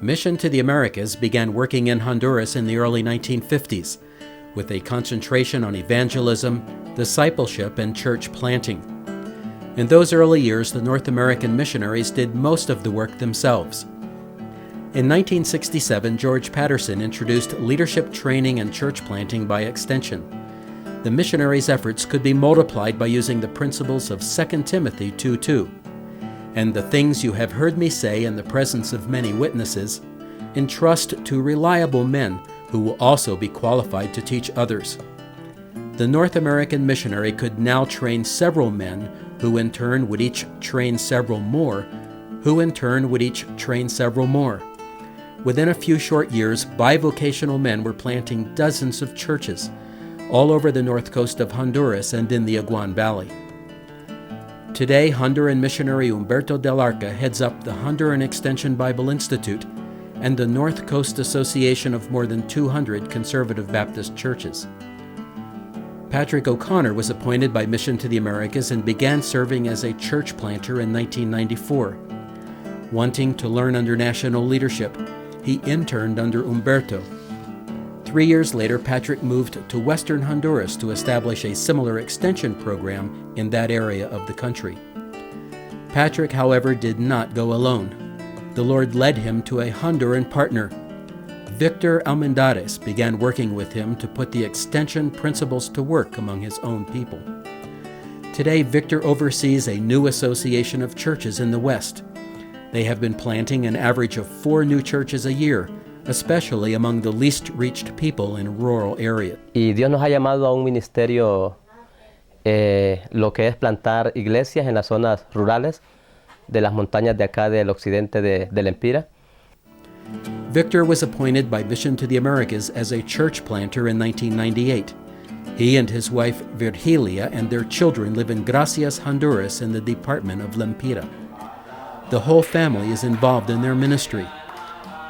Mission to the Americas began working in Honduras in the early 1950s, with a concentration on evangelism, discipleship, and church planting. In those early years, the North American missionaries did most of the work themselves. In 1967, George Patterson introduced leadership training and church planting by extension. The missionaries' efforts could be multiplied by using the principles of 2 Timothy 2:2. And the things you have heard me say in the presence of many witnesses, entrust to reliable men who will also be qualified to teach others. The North American missionary could now train several men who in turn would each train several more, who in turn would each train several more. Within a few short years, bivocational men were planting dozens of churches all over the north coast of Honduras and in the Iguan Valley. Today, Honduran missionary Humberto del Arca heads up the Honduran Extension Bible Institute and the North Coast Association of more than 200 conservative Baptist churches. Patrick O'Connor was appointed by Mission to the Americas and began serving as a church planter in 1994. Wanting to learn under national leadership, he interned under Humberto. 3 years later, Patrick moved to western Honduras to establish a similar extension program in that area of the country. Patrick, however, did not go alone. The Lord led him to a Honduran partner. Victor Almendarez began working with him to put the extension principles to work among his own people. Today, Victor oversees a new association of churches in the West. They have been planting an average of 4 new churches a year, especially among the least reached people in rural areas. Y Dios nos ha llamado a un ministerio, lo que es plantar iglesias en las zonas rurales de las montañas de acá del occidente del Empira. Victor was appointed by Mission to the Americas as a church planter in 1998. He and his wife Virgilia and their children live in Gracias, Honduras in the department of Lempira. The whole family is involved in their ministry.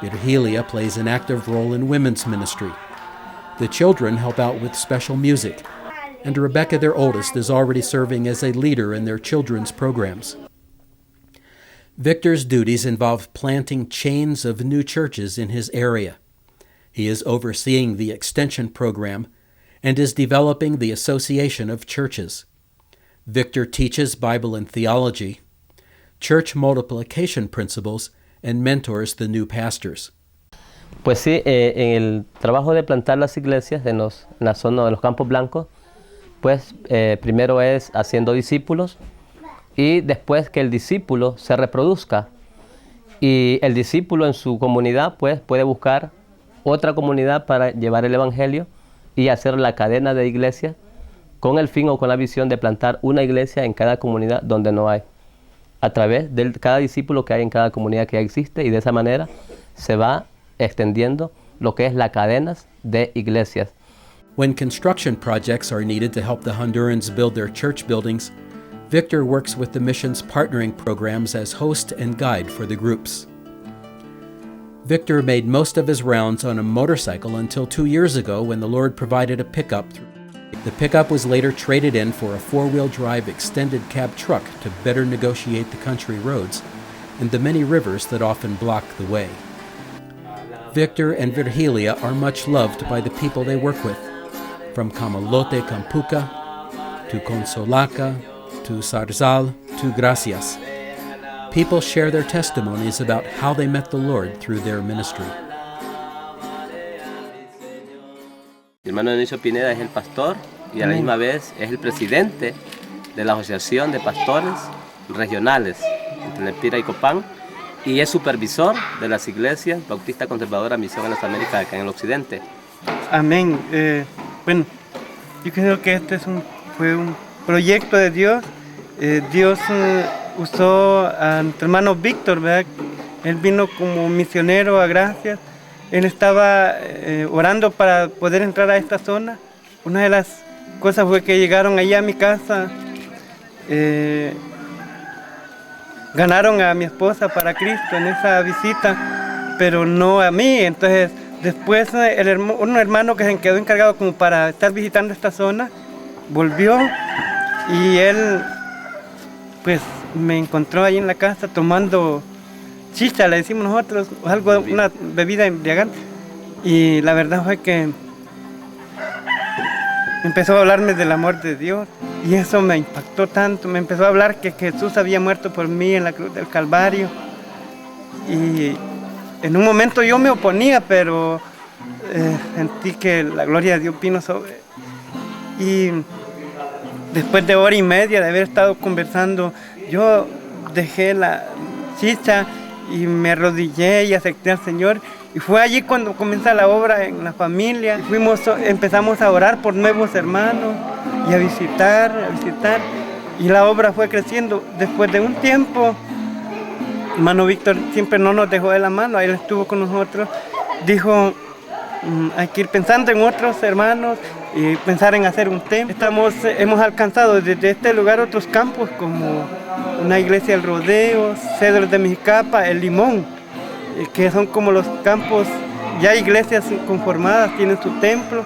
Virgilia plays an active role in women's ministry. The children help out with special music, and Rebecca, their oldest, is already serving as a leader in their children's programs. Victor's duties involve planting chains of new churches in his area. He is overseeing the extension program and is developing the Association of Churches. Victor teaches Bible and theology, church multiplication principles, and mentors the new pastors. Pues sí, en el trabajo de plantar las iglesias en la zona de los Campos Blancos, pues primero es haciendo discípulos y después que el discípulo se reproduzca y el discípulo en su comunidad pues puede buscar otra comunidad para llevar el evangelio y hacer la cadena de iglesias con el fin o con la visión de plantar una iglesia en cada comunidad donde no hay, a través de cada discípulo que hay en cada comunidad que ya existe, y de esa manera se va extendiendo lo que es las cadenas de iglesias. When construction projects are needed to help the Hondurans build their church buildings, Victor works with the mission's partnering programs as host and guide for the groups. Victor made most of his rounds on a motorcycle until 2 years ago when the Lord provided a pickup. The pickup was later traded in for a 4-wheel drive extended cab truck to better negotiate the country roads and the many rivers that often block the way. Victor and Virgilia are much loved by the people they work with, from Camalote, Campuca, to Consolaca, to Zarzal, to Gracias. People share their testimonies about how they met the Lord through their ministry. Mi hermano Dionisio Pineda es el pastor y a la misma vez es el presidente de la Asociación de Pastores Regionales entre Lempira y Copán, y es supervisor de las iglesias Bautista Conservadora Misión en las Américas acá en el occidente. Amén. Bueno, yo creo que este fue un proyecto de Dios. Dios usó a nuestro hermano Víctor, ¿verdad? Él vino como misionero a Gracias. Él estaba orando para poder entrar a esta zona. Una de las cosas fue que llegaron allá a mi casa, ganaron a mi esposa para Cristo en esa visita, pero no a mí. Entonces después un hermano que se quedó encargado como para estar visitando esta zona, volvió y él pues me encontró ahí en la casa tomando chicha, le decimos nosotros, algo, una bebida embriagante. Y la verdad fue que empezó a hablarme del amor de Dios y eso me impactó tanto. Me empezó a hablar que Jesús había muerto por mí en la cruz del Calvario. Y en un momento yo me oponía, pero sentí que la gloria de Dios vino sobre. Y después de hora y media de haber estado conversando, yo dejé la chicha y me arrodillé y acepté al Señor. Y fue allí cuando comienza la obra en la familia. Empezamos a orar por nuevos hermanos y a visitar. Y la obra fue creciendo. Después de un tiempo, hermano Víctor siempre no nos dejó de la mano, él estuvo con nosotros. Dijo, hay que ir pensando en otros hermanos y pensar en hacer un templo. Hemos alcanzado desde este lugar otros campos como una iglesia del Rodeo, Cedros de Mexicapa, El Limón, que son como los campos, ya iglesias conformadas, tienen su templo.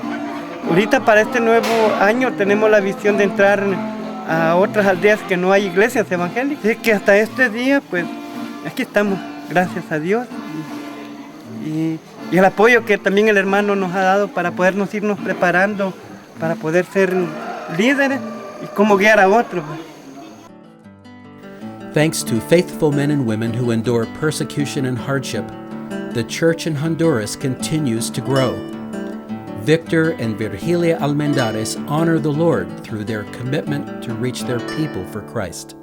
Ahorita para este nuevo año tenemos la visión de entrar a otras aldeas que no hay iglesias evangélicas. Así que hasta este día, pues, aquí estamos, gracias a Dios. Y el apoyo que también el hermano nos ha dado para podernos irnos preparando, para poder ser líderes y cómo guiar a otros. Thanks to faithful men and women who endure persecution and hardship, the church in Honduras continues to grow. Victor and Virgilia Almendarez honor the Lord through their commitment to reach their people for Christ.